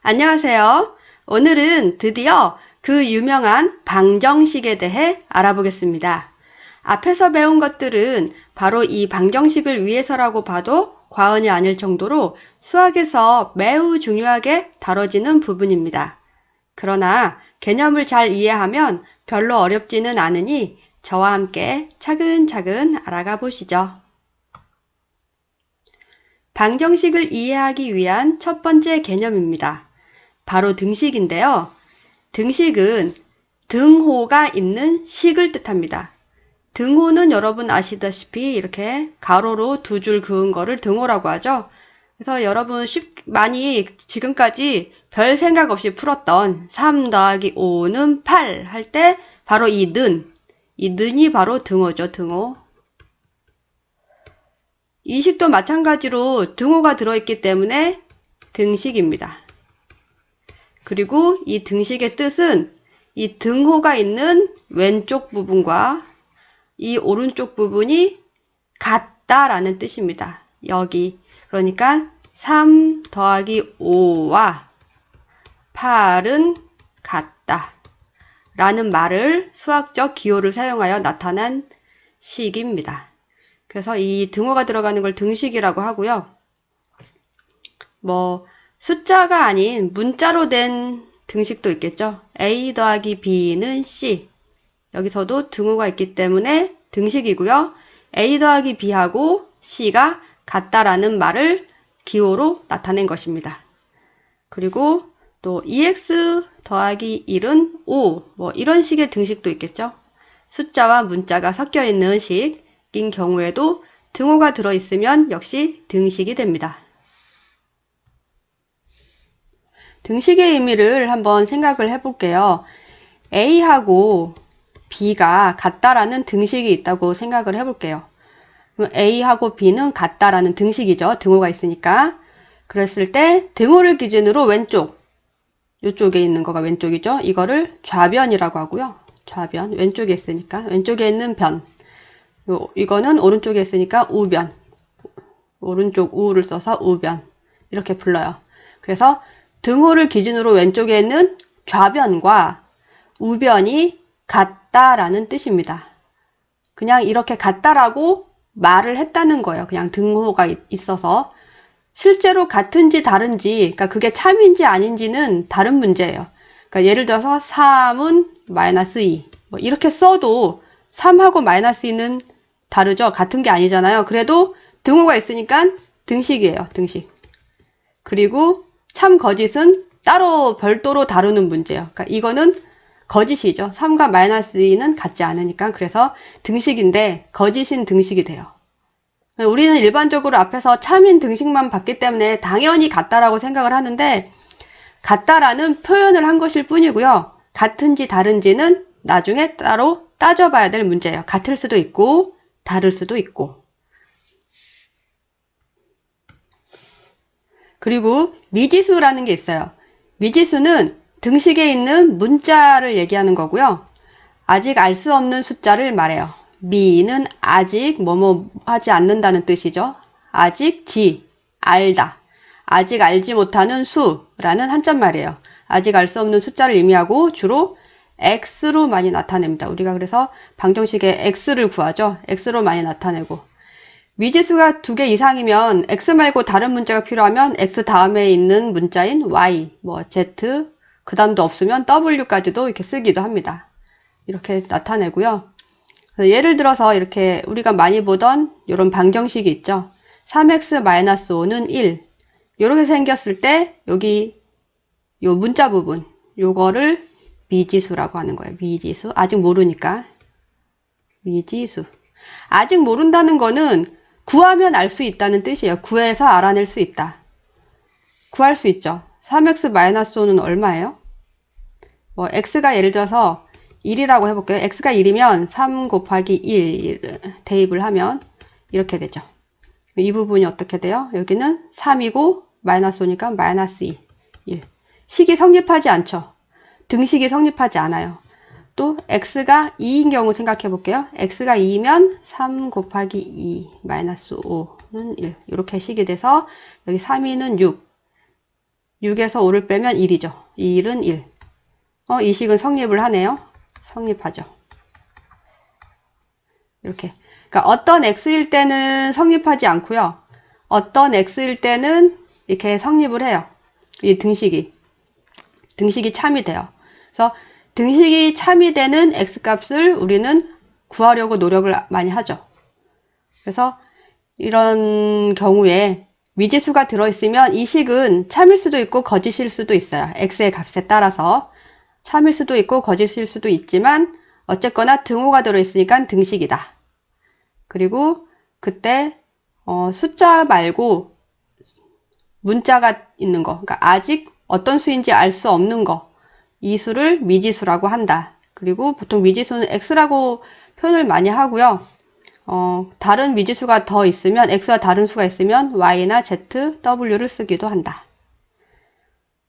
안녕하세요. 오늘은 드디어 그 유명한 방정식에 대해 알아보겠습니다. 앞에서 배운 것들은 바로 이 방정식을 위해서라고 봐도 과언이 아닐 정도로 수학에서 매우 중요하게 다뤄지는 부분입니다. 그러나 개념을 잘 이해하면 별로 어렵지는 않으니 저와 함께 차근차근 알아가 보시죠. 방정식을 이해하기 위한 첫 번째 개념입니다. 바로 등식인데요. 등식은 등호가 있는 식을 뜻합니다. 등호는 여러분 아시다시피 이렇게 가로로 두 줄 그은 거를 등호라고 하죠. 그래서 여러분 많이 지금까지 별 생각 없이 풀었던 3 더하기 5는 8 할 때 바로 이 는이 바로 등호죠, 등호. 이 식도 마찬가지로 등호가 들어있기 때문에 등식입니다. 그리고 이 등식의 뜻은 이 등호가 있는 왼쪽 부분과 이 오른쪽 부분이 같다라는 뜻입니다. 여기. 그러니까 3 더하기 5와 8은 같다 라는 말을 수학적 기호를 사용하여 나타난 식입니다. 그래서 이 등호가 들어가는 걸 등식이라고 하고요. 숫자가 아닌 문자로 된 등식도 있겠죠. A 더하기 B는 C. 여기서도 등호가 있기 때문에 등식이고요. A 더하기 B하고 C가 같다라는 말을 기호로 나타낸 것입니다. 그리고 또 EX 더하기 1은 5. 이런 식의 등식도 있겠죠. 숫자와 문자가 섞여 있는 식인 경우에도 등호가 들어있으면 역시 등식이 됩니다. 등식의 의미를 한번 생각을 해볼게요. A하고 B가 같다라는 등식이 있다고 생각을 해볼게요. A하고 B는 같다라는 등식이죠. 등호가 있으니까. 그랬을 때 등호를 기준으로 왼쪽, 이쪽에 있는 거가 왼쪽이죠. 이거를 좌변이라고 하고요. 좌변, 왼쪽에 있으니까 왼쪽에 있는 변. 이거는 오른쪽에 있으니까 우변. 오른쪽 우를 써서 우변. 이렇게 불러요. 그래서 등호를 기준으로 왼쪽에 있는 좌변과 우변이 같다라는 뜻입니다. 그냥 이렇게 같다라고 말을 했다는 거예요. 그냥 등호가 있어서. 실제로 같은지 다른지, 그러니까 그게 참인지 아닌지는 다른 문제예요. 그러니까 예를 들어서 3은 마이너스 2. 이렇게 써도 3하고 마이너스 2는 다르죠. 같은 게 아니잖아요. 그래도 등호가 있으니까 등식이에요. 등식. 그리고 참 거짓은 따로 별도로 다루는 문제예요. 그러니까 이거는 거짓이죠. 3과 마이너스 2는 같지 않으니까. 그래서 등식인데 거짓인 등식이 돼요. 우리는 일반적으로 앞에서 참인 등식만 봤기 때문에 당연히 같다라고 생각을 하는데 같다라는 표현을 한 것일 뿐이고요. 같은지 다른지는 나중에 따로 따져봐야 될 문제예요. 같을 수도 있고 다를 수도 있고. 그리고 미지수라는 게 있어요. 미지수는 등식에 있는 문자를 얘기하는 거고요. 아직 알 수 없는 숫자를 말해요. 미는 아직 하지 않는다는 뜻이죠. 아직 알다. 아직 알지 못하는 수라는 한자말이에요. 아직 알 수 없는 숫자를 의미하고 주로 x로 많이 나타냅니다. 우리가 그래서 방정식에 x를 구하죠. x로 많이 나타내고. 미지수가 2개 이상이면 x 말고 다른 문자가 필요하면 x 다음에 있는 문자인 y, z, 그 다음도 없으면 w까지도 이렇게 쓰기도 합니다. 이렇게 나타내고요. 예를 들어서 이렇게 우리가 많이 보던 이런 방정식이 있죠. 3x-5는 1. 이렇게 생겼을 때 여기 요 문자 부분, 요거를 미지수라고 하는 거예요. 미지수. 아직 모르니까. 미지수. 아직 모른다는 거는 구하면 알 수 있다는 뜻이에요. 구해서 알아낼 수 있다. 구할 수 있죠. 3x-5는 얼마예요? x가 예를 들어서 1이라고 해볼게요. x가 1이면 3 곱하기 1 대입을 하면 이렇게 되죠. 이 부분이 어떻게 돼요? 여기는 3이고 마이너스 5니까 마이너스 2. 1. 식이 성립하지 않죠. 등식이 성립하지 않아요. 또 x가 2인 경우 생각해 볼게요. x가 2면 3 곱하기 2 마이너스 5는 1. 이렇게 식이 돼서 여기 3, 2는 6. 6에서 5를 빼면 1이죠. 1은 1. 이 식은 성립을 하네요. 성립하죠. 이렇게. 그러니까 어떤 x일 때는 성립하지 않고요. 어떤 x일 때는 이렇게 성립을 해요. 이 등식이 참이 돼요. 그래서 등식이 참이 되는 x값을 우리는 구하려고 노력을 많이 하죠. 그래서 이런 경우에 미지수가 들어있으면 이 식은 참일 수도 있고 거짓일 수도 있어요. x의 값에 따라서 참일 수도 있고 거짓일 수도 있지만 어쨌거나 등호가 들어있으니까 등식이다. 그리고 그때 숫자 말고 문자가 있는 거, 그러니까 아직 어떤 수인지 알 수 없는 거, 이 수를 미지수라고 한다. 그리고 보통 미지수는 x라고 표현을 많이 하고요. 다른 미지수가 더 있으면, x와 다른 수가 있으면 y나 z, w를 쓰기도 한다.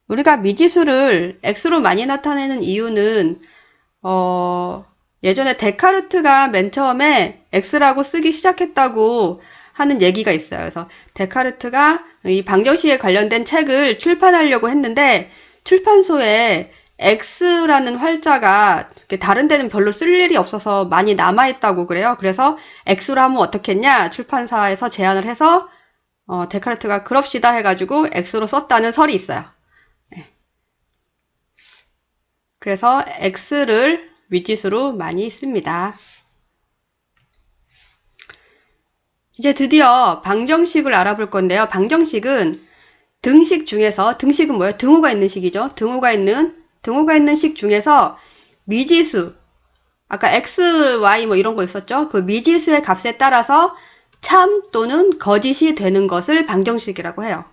우리가 미지수를 x로 많이 나타내는 이유는 예전에 데카르트가 맨 처음에 x라고 쓰기 시작했다고 하는 얘기가 있어요. 그래서 데카르트가 이 방정식에 관련된 책을 출판하려고 했는데 출판소에 x라는 활자가 다른 데는 별로 쓸 일이 없어서 많이 남아있다고 그래요. 그래서 x로 하면 어떻겠냐? 출판사에서 제안을 해서 데카르트가 그럽시다 해가지고 x로 썼다는 설이 있어요. 그래서 x를 미지수로 많이 씁니다. 이제 드디어 방정식을 알아볼 건데요. 방정식은 등식 중에서, 등식은 뭐예요? 등호가 있는 식이죠. 등호가 있는 식 중에서 미지수, 아까 x, y 뭐 이런 거 있었죠. 그 미지수의 값에 따라서 참 또는 거짓이 되는 것을 방정식이라고 해요.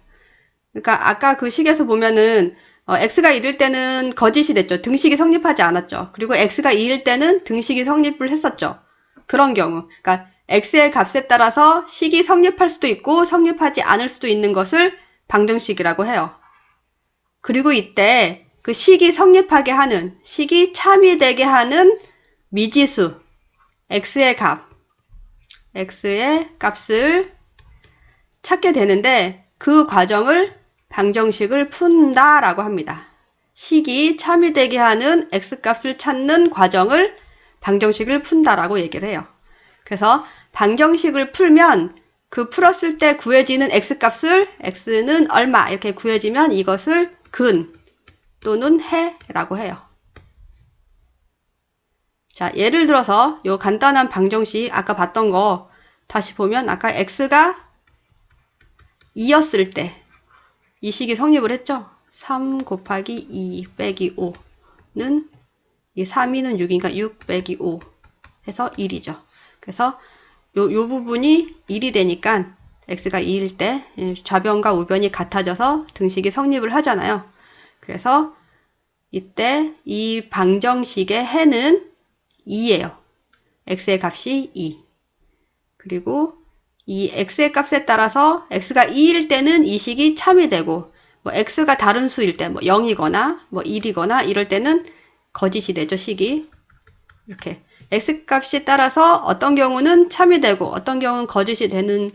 그러니까 아까 그 식에서 보면은 x가 1일 때는 거짓이 됐죠. 등식이 성립하지 않았죠. 그리고 x가 2일 때는 등식이 성립을 했었죠. 그런 경우, 그러니까 x의 값에 따라서 식이 성립할 수도 있고 성립하지 않을 수도 있는 것을 방정식이라고 해요. 그리고 이때 그 식이 성립하게 하는, 식이 참이 되게 하는 미지수, x의 값을 찾게 되는데 그 과정을 방정식을 푼다라고 합니다. 식이 참이 되게 하는 x값을 찾는 과정을 방정식을 푼다라고 얘기를 해요. 그래서 방정식을 풀면 그 풀었을 때 구해지는 x값을 x는 얼마 이렇게 구해지면 이것을 근 또는 해라고 해요. 자, 예를 들어서 요 간단한 방정식 아까 봤던 거 다시 보면 아까 x가 2였을 때 이 식이 성립을 했죠. 3 곱하기 2 빼기 5는 이 3, 2는 6이니까 6 빼기 5 해서 1이죠. 그래서 요 부분이 1이 되니까 x가 2일 때 좌변과 우변이 같아져서 등식이 성립을 하잖아요. 그래서 이때 이 방정식의 해는 2예요. x의 값이 2. 그리고 이 x의 값에 따라서 x가 2일 때는 이 식이 참이 되고 뭐 x가 다른 수일 때 뭐 0이거나 뭐 1이거나 이럴 때는 거짓이 되죠. 식이. 이렇게 x값에 따라서 어떤 경우는 참이 되고 어떤 경우는 거짓이 되는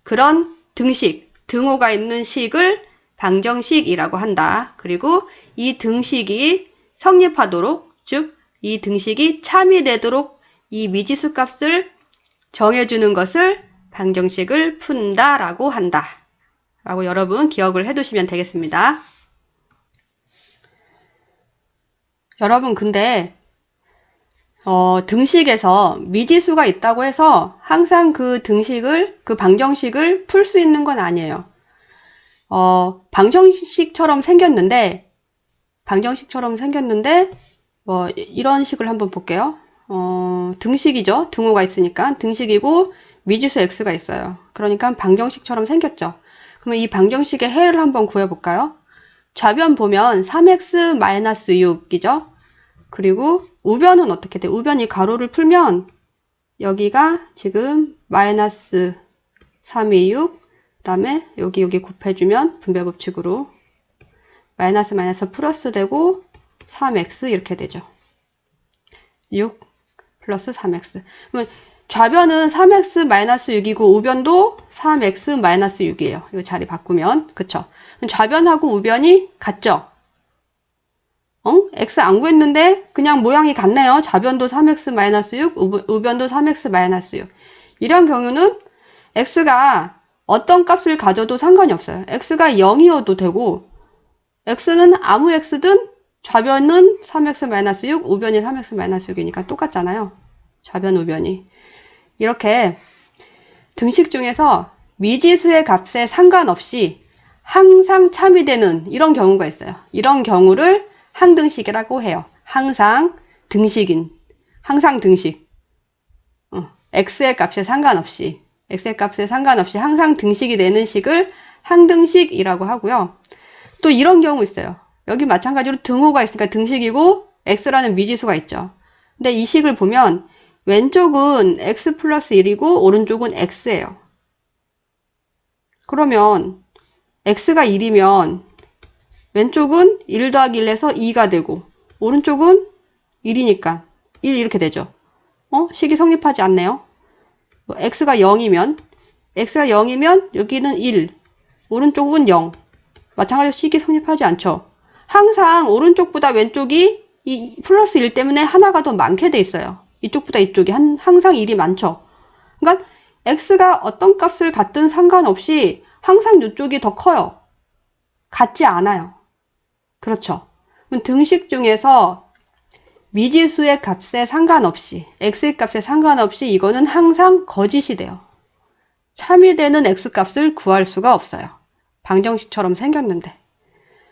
그런 등식, 등호가 있는 식을 방정식이라고 한다. 그리고 이 등식이 성립하도록, 즉 이 등식이 참이 되도록 이 미지수 값을 정해주는 것을 방정식을 푼다라고 한다. 라고 여러분 기억을 해두시면 되겠습니다. 여러분 근데 등식에서 미지수가 있다고 해서 항상 그 등식을, 그 방정식을 풀 수 있는 건 아니에요. 방정식처럼 생겼는데 뭐 이런 식을 한번 볼게요. 등식이죠. 등호가 있으니까 등식이고 미지수 x가 있어요. 그러니까 방정식처럼 생겼죠. 그러면 이 방정식의 해를 한번 구해볼까요? 좌변 보면 3x-6이죠. 그리고 우변은 어떻게 돼? 우변 이 가로를 풀면 여기가 지금 마이너스 326, 그 다음에 여기 곱해주면 분배법칙으로 마이너스 플러스 되고 3x 이렇게 되죠. 6 플러스 3x. 그러면 좌변은 3x-6이고 우변도 3x-6이에요. 이거 자리 바꾸면. 그쵸? 좌변하고 우변이 같죠? x 안 구했는데 그냥 모양이 같네요. 좌변도 3x-6, 우변도 3x-6. 이런 경우는 x가 어떤 값을 가져도 상관이 없어요. x가 0이어도 되고 x는 아무 x든 좌변은 3x-6, 우변이 3x-6이니까 똑같잖아요. 좌변, 우변이. 이렇게 등식 중에서 미지수의 값에 상관없이 항상 참이되는 이런 경우가 있어요. 이런 경우를 항등식이라고 해요. 항상 등식인, 항상 등식. x의 값에 상관없이 항상 등식이 되는 식을 항등식이라고 하고요. 또 이런 경우 있어요. 여기 마찬가지로 등호가 있으니까 등식이고 x라는 미지수가 있죠. 근데 이 식을 보면 왼쪽은 x 플러스 1이고 오른쪽은 x예요. 그러면 x가 1이면 왼쪽은 1 더하기 1에서 2가 되고 오른쪽은 1이니까 1 이렇게 되죠. 식이 성립하지 않네요. x가 0이면 여기는 1, 오른쪽은 0. 마찬가지로 식이 성립하지 않죠. 항상 오른쪽보다 왼쪽이 이 플러스 1 때문에 하나가 더 많게 돼 있어요. 이쪽보다 이쪽이 항상 1이 많죠. 그러니까 x가 어떤 값을 갖든 상관없이 항상 이쪽이 더 커요. 같지 않아요. 그렇죠. 그럼 등식 중에서 미지수의 값에 상관없이 x의 값에 상관없이 이거는 항상 거짓이 돼요. 참이 되는 x값을 구할 수가 없어요. 방정식처럼 생겼는데.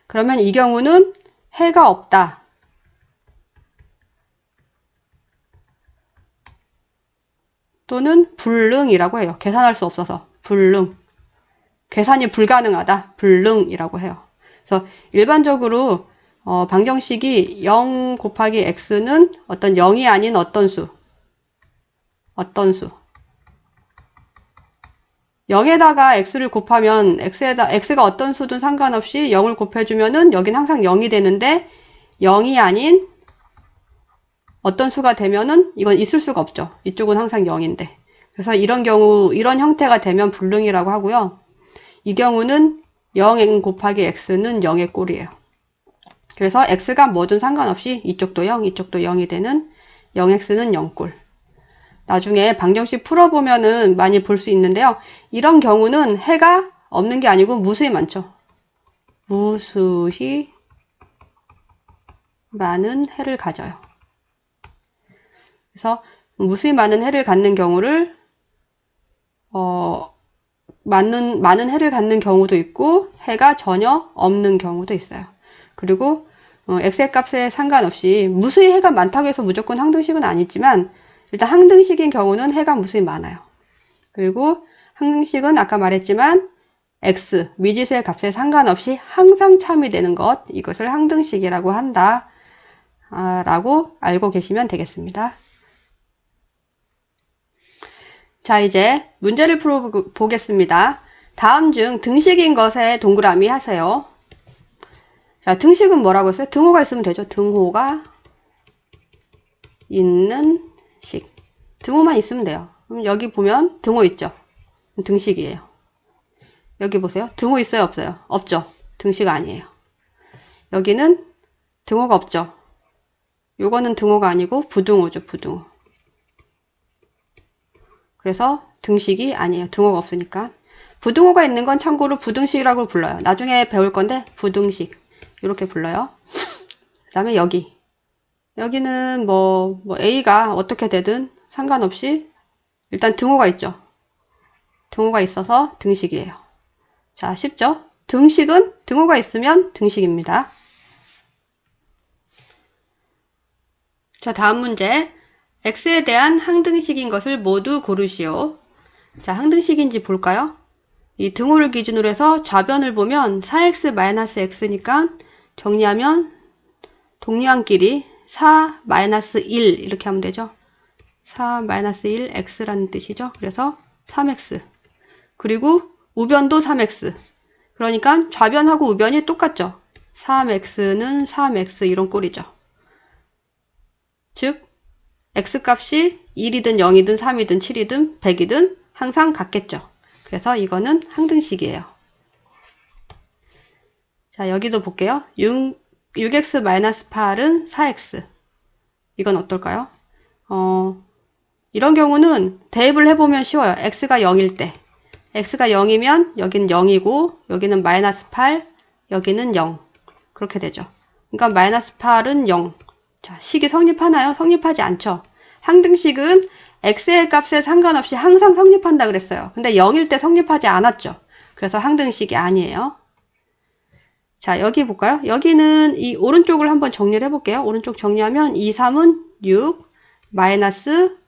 그러면 이 경우는 해가 없다. 또는 불능이라고 해요. 계산할 수 없어서 불능. 계산이 불가능하다. 불능이라고 해요. 그래서 일반적으로 방정식이 0 곱하기 x는 어떤 0이 아닌 어떤 수. 0에다가 x를 곱하면 x가 어떤 수든 상관없이 0을 곱해주면은 여긴 항상 0이 되는데 0이 아닌 어떤 수가 되면은 이건 있을 수가 없죠. 이쪽은 항상 0인데. 그래서 이런 경우, 이런 형태가 되면 불능이라고 하고요. 이 경우는 0 곱하기 x는 0의 꼴이에요. 그래서 x가 뭐든 상관없이 이쪽도 0, 이쪽도 0이 되는 0x는 0꼴. 나중에 방정식 풀어보면은 많이 볼 수 있는데요. 이런 경우는 해가 없는 게 아니고 무수히 많죠. 무수히 많은 해를 가져요. 그래서 무수히 많은 해를 갖는 경우를 많은 해를 갖는 경우도 있고 해가 전혀 없는 경우도 있어요. 그리고 x의 값에 상관없이 무수히 해가 많다고 해서 무조건 항등식은 아니지만 일단 항등식인 경우는 해가 무수히 많아요. 그리고 항등식은 아까 말했지만 x, 미지수의 값에 상관없이 항상 참이 되는 것, 이것을 항등식이라고 한다 라고 알고 계시면 되겠습니다. 자, 이제 문제를 풀어보겠습니다. 다음 중 등식인 것에 동그라미 하세요. 자, 등식은 뭐라고 했어요? 등호가 있으면 되죠. 등호가 있는 식. 등호만 있으면 돼요. 그럼 여기 보면 등호 있죠? 등식이에요. 여기 보세요. 등호 있어요? 없어요? 없죠? 등식 아니에요. 여기는 등호가 없죠? 요거는 등호가 아니고 부등호죠. 부등호. 그래서 등식이 아니에요. 등호가 없으니까. 부등호가 있는 건 참고로 부등식이라고 불러요. 나중에 배울 건데 부등식 이렇게 불러요. 그 다음에 여기는 뭐 A가 어떻게 되든 상관없이 일단 등호가 있죠. 등호가 있어서 등식이에요. 자, 쉽죠? 등식은 등호가 있으면 등식입니다. 자, 다음 문제. x에 대한 항등식인 것을 모두 고르시오. 자, 항등식인지 볼까요? 이 등호를 기준으로 해서 좌변을 보면 4x-x니까 정리하면 동류항끼리 4-1 이렇게 하면 되죠. 4-1 x라는 뜻이죠. 그래서 3x. 그리고 우변도 3x. 그러니까 좌변하고 우변이 똑같죠. 3x는 3x 이런 꼴이죠. 즉 x값이 1이든 0이든 3이든 7이든 100이든 항상 같겠죠. 그래서 이거는 항등식이에요. 자, 여기도 볼게요. 6x-8은 4x. 이건 어떨까요? 이런 경우는 대입을 해보면 쉬워요. x가 0일 때. x가 0이면 여기는 0이고 여기는 -8, 여기는 0. 그렇게 되죠. 그러니까 -8은 0. 자, 식이 성립하나요? 성립하지 않죠. 항등식은 x의 값에 상관없이 항상 성립한다 그랬어요. 근데 0일 때 성립하지 않았죠. 그래서 항등식이 아니에요. 자, 여기 볼까요? 여기는 이 오른쪽을 한번 정리를 해볼게요. 오른쪽 정리하면 2, 3은 6, 마이너스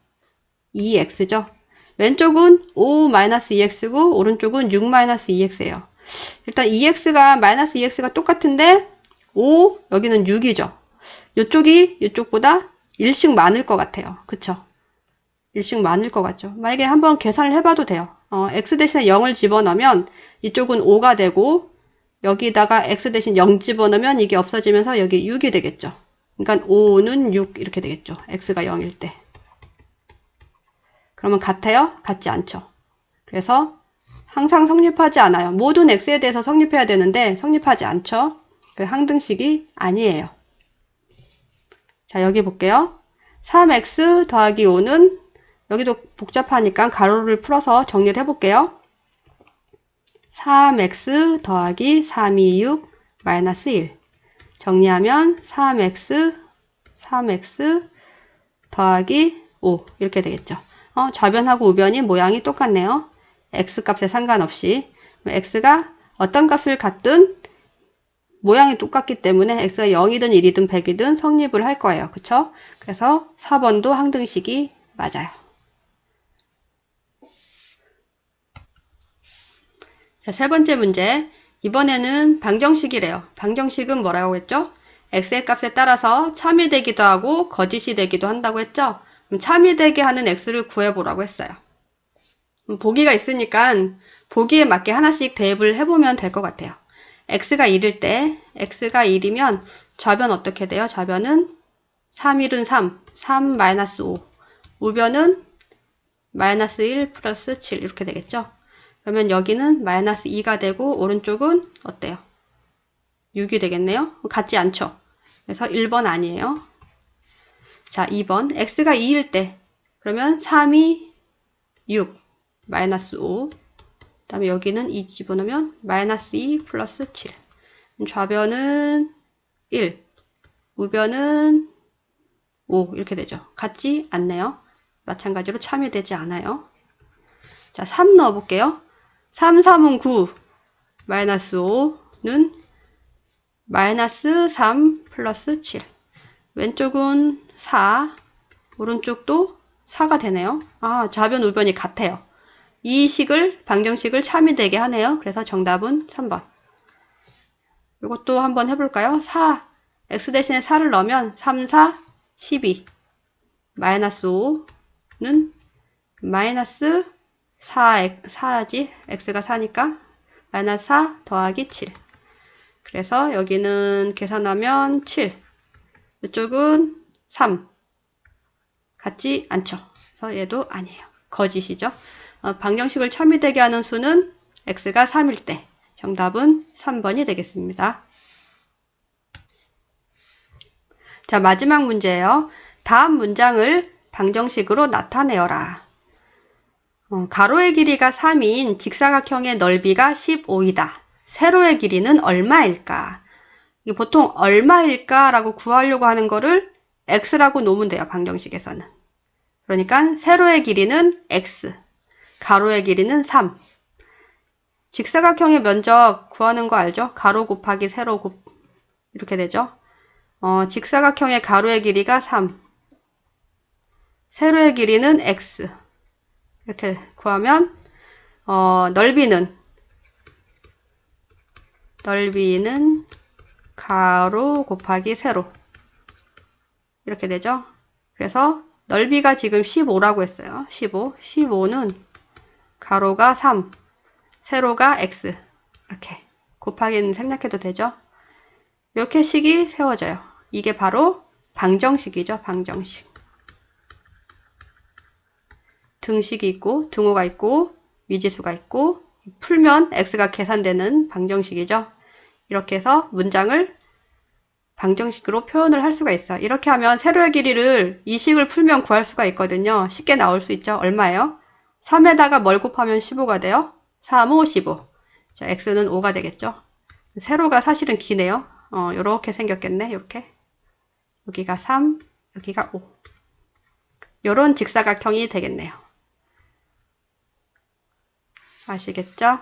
2x죠. 왼쪽은 5 2x고 오른쪽은 6 2x예요. 일단 2x가 마이너스 2x가 똑같은데 5 여기는 6이죠. 이쪽이 이쪽보다 1씩 많을 것 같아요. 그쵸? 1씩 많을 것 같죠. 만약에 한번 계산을 해봐도 돼요. x 대신에 0을 집어넣으면 이쪽은 5가 되고 여기다가 x 대신 0 집어넣으면 이게 없어지면서 여기 6이 되겠죠. 그러니까 5는 6 이렇게 되겠죠. x가 0일 때. 그러면 같아요? 같지 않죠. 그래서 항상 성립하지 않아요. 모든 x에 대해서 성립해야 되는데 성립하지 않죠. 그 항등식이 아니에요. 자, 여기 볼게요. 3x 더하기 5는 여기도 복잡하니까 가로를 풀어서 정리를 해볼게요. 3x 더하기 326 마이너스 1 정리하면 3x 더하기 5 이렇게 되겠죠. 좌변하고 우변이 모양이 똑같네요. x값에 상관없이 x가 어떤 값을 갖든 모양이 똑같기 때문에 x가 0이든 1이든 100이든 성립을 할 거예요. 그쵸? 그래서 4번도 항등식이 맞아요. 자, 세 번째 문제. 이번에는 방정식이래요. 방정식은 뭐라고 했죠? x의 값에 따라서 참이 되기도 하고 거짓이 되기도 한다고 했죠? 그럼 참이 되게 하는 x를 구해보라고 했어요. 보기가 있으니까 보기에 맞게 하나씩 대입을 해보면 될 것 같아요. x가 1일 때, x가 1이면 좌변 어떻게 돼요? 좌변은 3, 1은 3 마이너스 5. 우변은 마이너스 1 플러스 7 이렇게 되겠죠? 그러면 여기는 마이너스 2가 되고 오른쪽은 어때요? 6이 되겠네요? 같지 않죠? 그래서 1번 아니에요. 자, 2번 x가 2일 때 그러면 3이 6 마이너스 5 그 다음에 여기는 2 집어넣으면 마이너스 2 플러스 7 좌변은 1 우변은 5 이렇게 되죠. 같지 않네요. 마찬가지로 참이 되지 않아요. 자, 3 넣어볼게요. 3, 3은 9 마이너스 5는 마이너스 3 플러스 7 왼쪽은 4 오른쪽도 4가 되네요. 좌변 우변이 같아요. 이 식을 방정식을 참이 되게 하네요. 그래서 정답은 3번. 이것도 한번 해볼까요? 4 x 대신에 4를 넣으면 3, 4, 12 마이너스 5는 마이너스 4지 x가 4니까 마이너스 4 더하기 7 그래서 여기는 계산하면 7 이쪽은 3 같지 않죠. 그래서 얘도 아니에요. 거짓이죠. 방정식을 참이 되게 하는 수는 x가 3일 때 정답은 3번이 되겠습니다. 자, 마지막 문제예요. 다음 문장을 방정식으로 나타내어라. 가로의 길이가 3인 직사각형의 넓이가 15이다. 세로의 길이는 얼마일까? 이게 보통 얼마일까? 라고 구하려고 하는 거를 x라고 놓으면 돼요. 방정식에서는. 그러니까 세로의 길이는 x, 가로의 길이는 3. 직사각형의 면적 구하는 거 알죠? 가로 곱하기 세로 이렇게 되죠. 직사각형의 가로의 길이가 3, 세로의 길이는 x. 이렇게 구하면 넓이는 가로 곱하기 세로 이렇게 되죠. 그래서 넓이가 지금 15라고 했어요. 15는 가로가 3, 세로가 x 이렇게 곱하기는 생략해도 되죠. 이렇게 식이 세워져요. 이게 바로 방정식이죠. 방정식. 등식이 있고 등호가 있고 미지수가 있고 풀면 x가 계산되는 방정식이죠. 이렇게 해서 문장을 방정식으로 표현을 할 수가 있어요. 이렇게 하면 세로의 길이를 이 식을 풀면 구할 수가 있거든요. 쉽게 나올 수 있죠. 얼마예요? 3에다가 뭘 곱하면 15가 돼요? 3, 5, 15. 자, x는 5가 되겠죠. 세로가 사실은 기네요. 요렇게 생겼겠네. 이렇게. 여기가 3, 여기가 5. 요런 직사각형이 되겠네요. 아시겠죠?